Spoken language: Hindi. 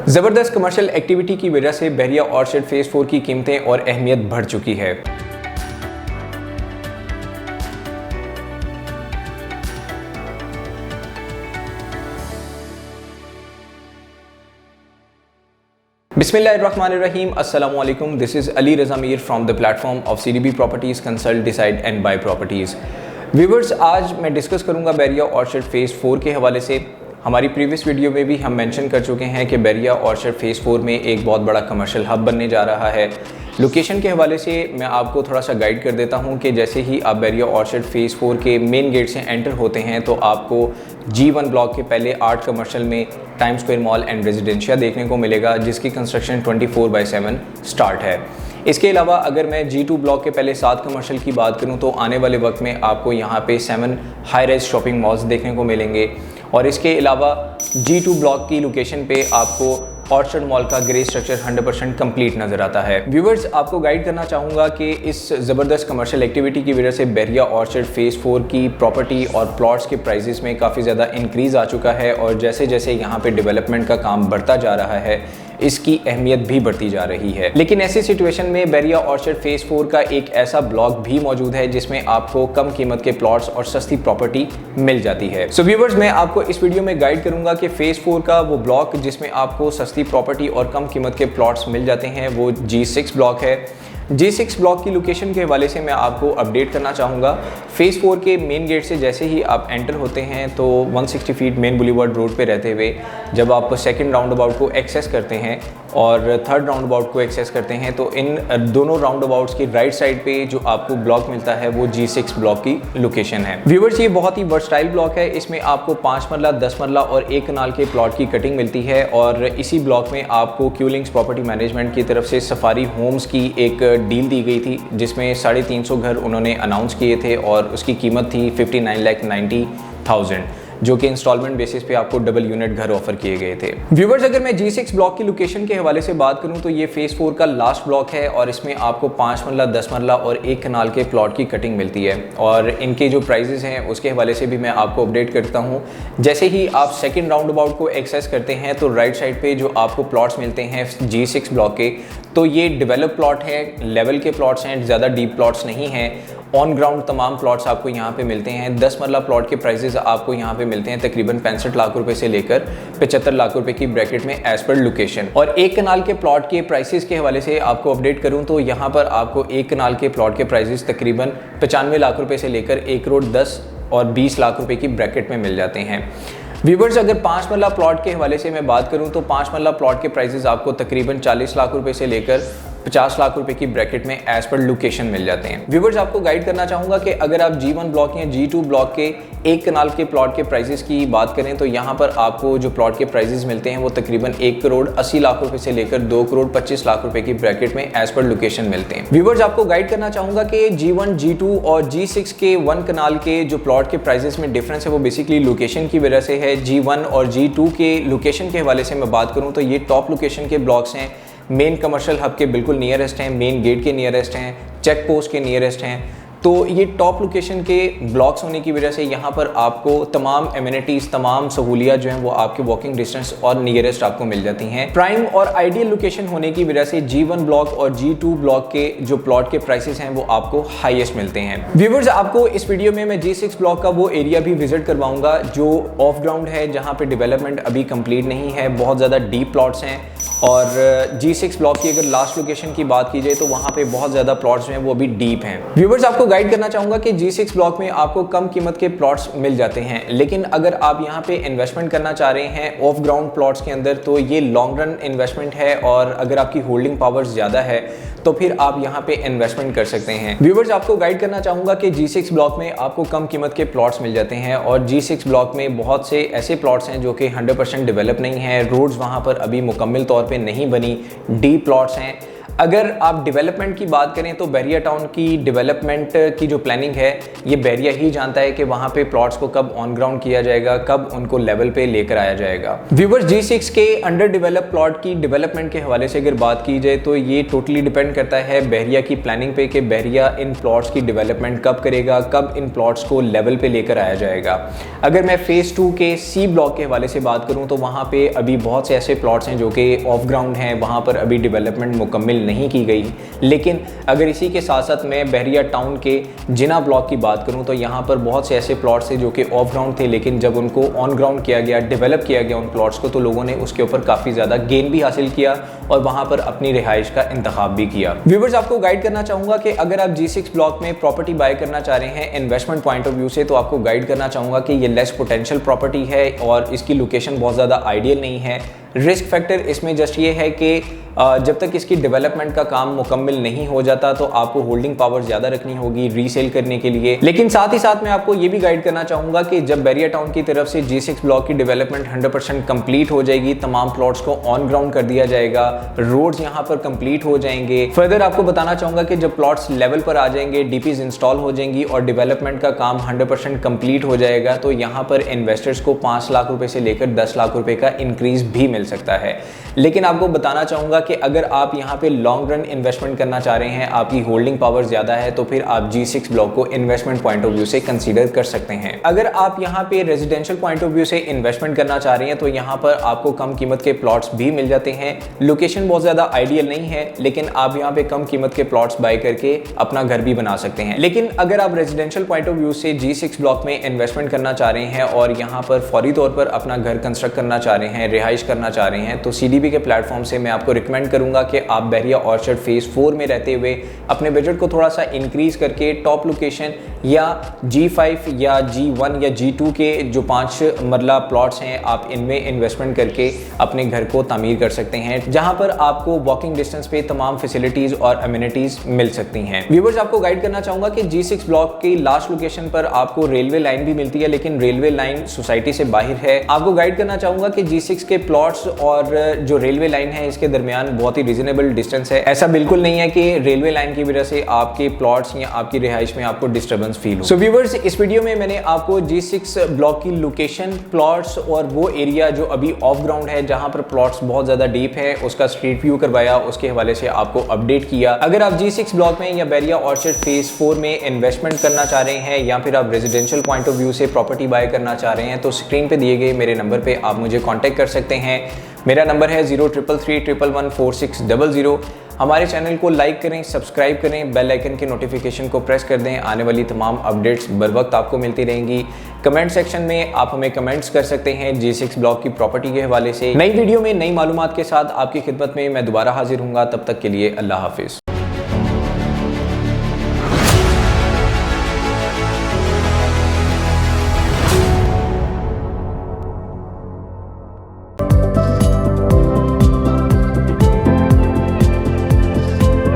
ज़बरदस्त कमर्शियल एक्टिविटी की वजह से बहरिया ऑर्चर्ड फेज़ 4 की कीमतें और अहमियत बढ़ चुकी है। बिस्मिल्लाहिर्रहमानिर्रहीम, अस्सलामु अलैकुम। This is Ali Raza Mir from the platform of CDB properties, consult, decide and buy properties. Viewers, आज मैं डिस्कस करूंगा बहरिया ऑर्चर्ड फेज़ 4 के हवाले से। हमारी प्रीवियस वीडियो में भी हम मेंशन कर चुके हैं कि बहरिया ऑर्चर्ड फेज़ 4 में एक बहुत बड़ा कमर्शियल हब बनने जा रहा है। लोकेशन के हवाले से मैं आपको थोड़ा सा गाइड कर देता हूं कि जैसे ही आप बहरिया ऑर्चर्ड फेज़ 4 के मेन गेट से एंटर होते हैं तो आपको G1 ब्लॉक के पहले 8 कमर्शियल में time square mall and residencia देखने को मिलेगा, जिसकी कंस्ट्रक्शन 24/7 स्टार्ट है। इसके अलावा अगर मैं G2 ब्लॉक के पहले 7 कमर्शियल की बात करूं तो आने वाले वक्त में आपको यहां पे 7 हाई राइज शॉपिंग मॉल्स देखने को मिलेंगे। और इसके अलावा G2 ब्लॉक की लोकेशन पे आपको ऑर्चर्ड मॉल का ग्रे स्ट्रक्चर 100% कंप्लीट नज़र आता है। व्यूवर्स, आपको गाइड करना चाहूँगा कि इस ज़बरदस्त कमर्शियल एक्टिविटी की वजह से बहरिया ऑर्चर्ड फेज़ 4 की प्रॉपर्टी और प्लॉट्स के प्राइसेस में काफ़ी ज़्यादा इंक्रीज़ आ चुका है और जैसे जैसे यहाँ पे डेवलपमेंट का काम बढ़ता जा रहा है इसकी अहमियत भी बढ़ती जा रही है। लेकिन ऐसी सिचुएशन में बहरिया ऑर्चर्ड फेज़ 4 का एक ऐसा ब्लॉक भी मौजूद है जिसमें आपको कम कीमत के प्लॉट्स और सस्ती प्रॉपर्टी मिल जाती है। सो व्यूवर्स, मैं आपको इस वीडियो में गाइड करूंगा कि फेज़ 4 का वो ब्लॉक जिसमें आपको सस्ती प्रॉपर्टी और कम कीमत के प्लॉट्स मिल जाते हैं वो G6 ब्लॉक है। G6 ब्लॉक की लोकेशन के हवाले से मैं आपको अपडेट करना चाहूँगा। फेज़ 4 के मेन गेट से जैसे ही आप एंटर होते हैं तो 160 फीट मेन बुलीवर्ड रोड पे रहते हुए जब आप सेकंड राउंड अबाउट को एक्सेस करते हैं और थर्ड राउंड अबाउट को एक्सेस करते हैं तो इन दोनों राउंड अबाउट्स की राइट साइड पे जो आपको ब्लॉक मिलता है वो G6 ब्लॉक की लोकेशन है। व्यूवर्स, ये बहुत ही वर्सटाइल ब्लॉक है। इसमें आपको 5 मरला, 10 मरला और 1 कनाल के प्लॉट की कटिंग मिलती है और इसी ब्लॉक में आपको क्यूलिंग्स प्रॉपर्टी मैनेजमेंट की तरफ से सफारी होम्स की एक डील दी गई थी जिसमें 350 घर उन्होंने अनाउंस किए थे और उसकी कीमत थी 59,90,000, जो कि इंस्टॉलमेंट बेसिस पे आपको डबल यूनिट घर ऑफर किए गए थे। व्यूवर्स, अगर मैं G6 ब्लॉक की लोकेशन के हवाले से बात करूं तो ये फेज़ 4 का लास्ट ब्लॉक है और इसमें आपको 5 मरला, 10 मरला और 1 कनाल के प्लॉट की कटिंग मिलती है और इनके जो प्राइजेस हैं उसके हवाले से भी मैं आपको अपडेट करता हूं। जैसे ही आप सेकेंड राउंड अबाउट को एक्सेस करते हैं तो राइट साइड पे जो आपको प्लॉट्स मिलते हैं G6 ब्लॉक के, तो ये डेवलप प्लॉट है, लेवल के प्लॉट्स हैं, ज़्यादा डीप प्लॉट्स नहीं हैं। ऑन ग्राउंड तमाम प्लॉट्स आपको यहाँ पे मिलते हैं। 10 मरला प्लॉट के प्राइसेस आपको यहाँ पे मिलते हैं तकरीबन 65 लाख रुपए से लेकर 75 लाख रुपए की ब्रैकेट में एज पर लोकेशन। और 1 कनाल के प्लॉट के प्राइसेस के हवाले से आपको अपडेट करूँ तो यहाँ पर आपको 1 कनाल के प्लॉट के प्राइसेस तकरीबन 95 लाख रुपए से लेकर 1 करोड़ 10 और 20 लाख रुपए की ब्रैकेट में मिल जाते हैं। व्यूवर्स, अगर 5 मरला प्लॉट के हवाले से मैं बात करूं तो 5 मरला प्लॉट के प्राइसेस आपको तकरीबन 40 लाख रुपए से लेकर 50 लाख रुपए की ब्रैकेट में एज पर लोकेशन मिल जाते हैं। व्यूवर्स, आपको गाइड करना चाहूँगा कि अगर आप G1 ब्लॉक या G2 ब्लॉक के 1 कनाल के प्लॉट के प्राइसेस की बात करें तो यहाँ पर आपको जो प्लॉट के प्राइसेस मिलते हैं वो तकरीबन 1 करोड़ 80 लाख रुपए से लेकर 2 करोड़ 25 लाख रुपए की ब्रैकेट में एज पर लोकेशन मिलते हैं। व्यूवर्स, आपको गाइड करना चाहूँगा कि G1, G2 और G6 के 1 कनाल के जो प्लॉट के प्राइसेस में डिफरेंस है वो बेसिकली लोकेशन की वजह से है। G1 और G2 के लोकेशन के हवाले से मैं बात करूँ तो ये टॉप लोकेशन के ब्लॉक्स हैं, मेन कमर्शियल हब के बिल्कुल नियरेस्ट हैं, मेन गेट के नियरेस्ट हैं, चेक पोस्ट के नियरेस्ट हैं। तो ये टॉप लोकेशन के ब्लॉक्स होने की वजह से यहाँ पर आपको तमाम एमिनिटीज़, तमाम सहूलियात जो हैं वो आपके वॉकिंग डिस्टेंस और नियरेस्ट आपको मिल जाती हैं। प्राइम और आइडियल लोकेशन होने की वजह से G1 ब्लॉक और G2 ब्लॉक के जो प्लॉट के प्राइसेस हैं वो आपको हाईएस्ट मिलते हैं। व्यूवर्स, आपको इस वीडियो में मैं G6 ब्लॉक का वो एरिया भी विजिट करवाऊंगा जो ऑफ ग्राउंड है, जहाँ पे डेवलपमेंट अभी कंप्लीट नहीं है, बहुत ज़्यादा डीप प्लॉट्स हैं। और G6 ब्लॉक की अगर लास्ट लोकेशन की बात की जाए तो वहाँ पे बहुत ज़्यादा प्लॉट्स जो हैं वो अभी डीप हैं। व्यूवर्स, आपको गाइड करना चाहूँगा कि G6 ब्लॉक में आपको कम कीमत के प्लॉट्स मिल जाते हैं, लेकिन अगर आप यहाँ पे इन्वेस्टमेंट करना चाह रहे हैं ऑफ ग्राउंड प्लॉट्स के अंदर तो ये लॉन्ग रन इन्वेस्टमेंट है और अगर आपकी होल्डिंग पावर्स ज़्यादा है तो फिर आप यहाँ पे इन्वेस्टमेंट कर सकते हैं। व्यूवर्स, आपको गाइड करना चाहूँगा कि G6 ब्लॉक में आपको कम कीमत के प्लॉट्स मिल जाते हैं और G6 ब्लॉक में बहुत से ऐसे प्लॉट्स हैं जो कि 100% डेवलप नहीं है, रोड्स वहाँ पर अभी मुकम्मल तौर पे नहीं बनी, डीप प्लॉट्स हैं। अगर आप डेवलपमेंट की बात करें तो बहरिया टाउन की डेवलपमेंट की जो प्लानिंग है ये बहरिया ही जानता है कि वहाँ पे प्लॉट्स को कब ऑन ग्राउंड किया जाएगा, कब उनको लेवल पे लेकर आया जाएगा। व्यूवर्स, G6 के अंडर डेवलप प्लॉट की डेवलपमेंट के हवाले से अगर बात की जाए तो ये टोटली डिपेंड करता है बहरिया की प्लानिंग पे कि बहरिया इन प्लॉट्स की डेवलपमेंट कब करेगा, कब इन प्लॉट्स को लेवल पे लेकर आया जाएगा। अगर मैं फेज़ 2 के C ब्लॉक के हवाले से बात करूं तो वहां पे अभी बहुत से ऐसे प्लॉट्स हैं जो कि ऑफ ग्राउंड हैं, वहां पर अभी डेवलपमेंट मुकम्मल नहीं की गई। लेकिन अगर इसी के साथ साथ मैं बहरिया टाउन के जिना ब्लॉक की बात करूं तो यहाँ पर बहुत से ऐसे प्लॉट्स थे जो कि ऑफ ग्राउंड थे, लेकिन जब उनको ऑन ग्राउंड किया गया, डेवलप किया गया उन प्लॉट्स को, तो लोगों ने उसके ऊपर काफ़ी ज़्यादा गेन भी हासिल किया और वहाँ पर अपनी रिहाइश का इंतखाब भी किया। व्यूवर्स, आपको गाइड करना चाहूँगा कि अगर आप G6 ब्लॉक में प्रॉपर्टी बाय करना चाह रहे हैं इन्वेस्टमेंट पॉइंट ऑफ व्यू से, तो आपको गाइड करना चाहूँगा कि ये लेस पोटेंशियल प्रॉपर्टी है और इसकी लोकेशन बहुत ज़्यादा आइडियल नहीं है। रिस्क फैक्टर इसमें जस्ट ये है कि जब तक इसकी डेवलपमेंट का काम मुकम्मल नहीं हो जाता तो आपको होल्डिंग पावर ज़्यादा रखनी होगी रीसेल करने के लिए। लेकिन साथ ही साथ मैं आपको ये भी गाइड करना चाहूँगा कि जब बहरिया टाउन की तरफ से G6 ब्लॉक की डेवलपमेंट 100% कंप्लीट हो जाएगी, तमाम प्लॉट्स को ऑन ग्राउंड कर दिया जाएगा, रोड्स यहाँ पर कंप्लीट हो जाएंगे। फर्दर आपको बताना चाहूँगा कि जब प्लॉट्स लेवल पर आ जाएंगे, डीपीज इंस्टॉल हो जाएंगी और डेवलपमेंट का काम 100% कंप्लीट हो जाएगा, तो यहाँ पर इन्वेस्टर्स को 5 लाख रुपए से लेकर 10 लाख रुपए का इंक्रीज भी मिल सकता है। लेकिन आपको बताना चाहूँगा कि अगर आप यहाँ पे लॉन्ग रन इन्वेस्टमेंट करना चाह रहे हैं, आपकी होल्डिंग पावर ज़्यादा है, तो फिर आप G6 ब्लॉक को इन्वेस्टमेंट पॉइंट ऑफ व्यू से कंसीडर कर सकते हैं। अगर आप यहाँ पे रेजिडेंशियल पॉइंट ऑफ व्यू से इन्वेस्टमेंट करना चाह रहे हैं तो यहाँ पर आपको कम कीमत के प्लॉट्स भी मिल जाते हैं। लोकेशन बहुत ज़्यादा आइडियल नहीं है, लेकिन आप यहाँ पे कम कीमत के प्लॉट्स बाय करके अपना घर भी बना सकते हैं। लेकिन अगर आप रेजिडेंशियल पॉइंट ऑफ व्यू से G6 ब्लॉक में इन्वेस्टमेंट करना चाह रहे हैं और यहाँ पर फौरी तौर पर अपना घर कंस्ट्रक्ट करना चाह रहे हैं, रिहाइश करना चाह रहे हैं, तो CDB के प्लेटफॉर्म से मैं आपको रिकमेंड करूंगा कि आप बहरिया ऑर्चर्ड फेज़ 4 में रहते हुए अपने बजट को थोड़ा सा इंक्रीज करके टॉप लोकेशन या G5 या G1 या G2 के जो 5 मरला प्लॉट्स हैं, आप इनमें इन्वेस्टमेंट करके अपने घर को तामीर कर सकते हैं, जहां पर आपको वॉकिंग डिस्टेंस पे तमाम फैसिलिटीज और अम्यूनिटीज मिल सकती हैं। व्यूअर्स, आपको गाइड करना चाहूंगा कि G6 ब्लॉक की लास्ट लोकेशन पर आपको रेलवे लाइन भी मिलती है, लेकिन रेलवे लाइन सोसाइटी से बाहर है। आपको गाइड करना चाहूंगा कि G6 के प्लॉट्स और जो रेलवे लाइन है इसके दरमियान बहुत ही रीजनेबल डिस्टेंस है। ऐसा बिल्कुल नहीं है कि रेलवे लाइन की वजह से आपके प्लॉट्स या आपकी रिहाइश में आपको डिस्टर्बेंस फील हो। सो व्यूअर्स, इस वीडियो में मैंने आपको G6 ब्लॉक की लोकेशन, प्लॉट्स और वो एरिया जो अभी ऑफ ग्राउंड है जहां पर प्लॉट्स बहुत ज्यादा डीप है उसका स्ट्रीट व्यू करवाया, उसके हवाले से आपको अपडेट किया। अगर आप G6 ब्लॉक में या बहरिया ऑर्चर्ड फेज 4 में इन्वेस्टमेंट करना चाह रहे हैं या फिर आप रेजिडेंशियल पॉइंट ऑफ व्यू से प्रॉपर्टी बाय करना चाह रहे हैं तो स्क्रीन पे दिए गए मेरे नंबर पे आप मुझे कॉन्टैक्ट कर सकते हैं। मेरा नंबर है 0333114600। हमारे चैनल को लाइक करें, सब्सक्राइब करें, बेल आइकन के नोटिफिकेशन को प्रेस कर दें। आने वाली तमाम अपडेट्स बर वक्त आपको मिलती रहेंगी। कमेंट सेक्शन में आप हमें कमेंट्स कर सकते हैं G6 ब्लॉक की प्रॉपर्टी के हवाले से। नई वीडियो में नई मालूमात के साथ आपकी खिदमत में मैं दोबारा हाजिर हूँगा। तब तक के लिए अल्लाह हाफिज़।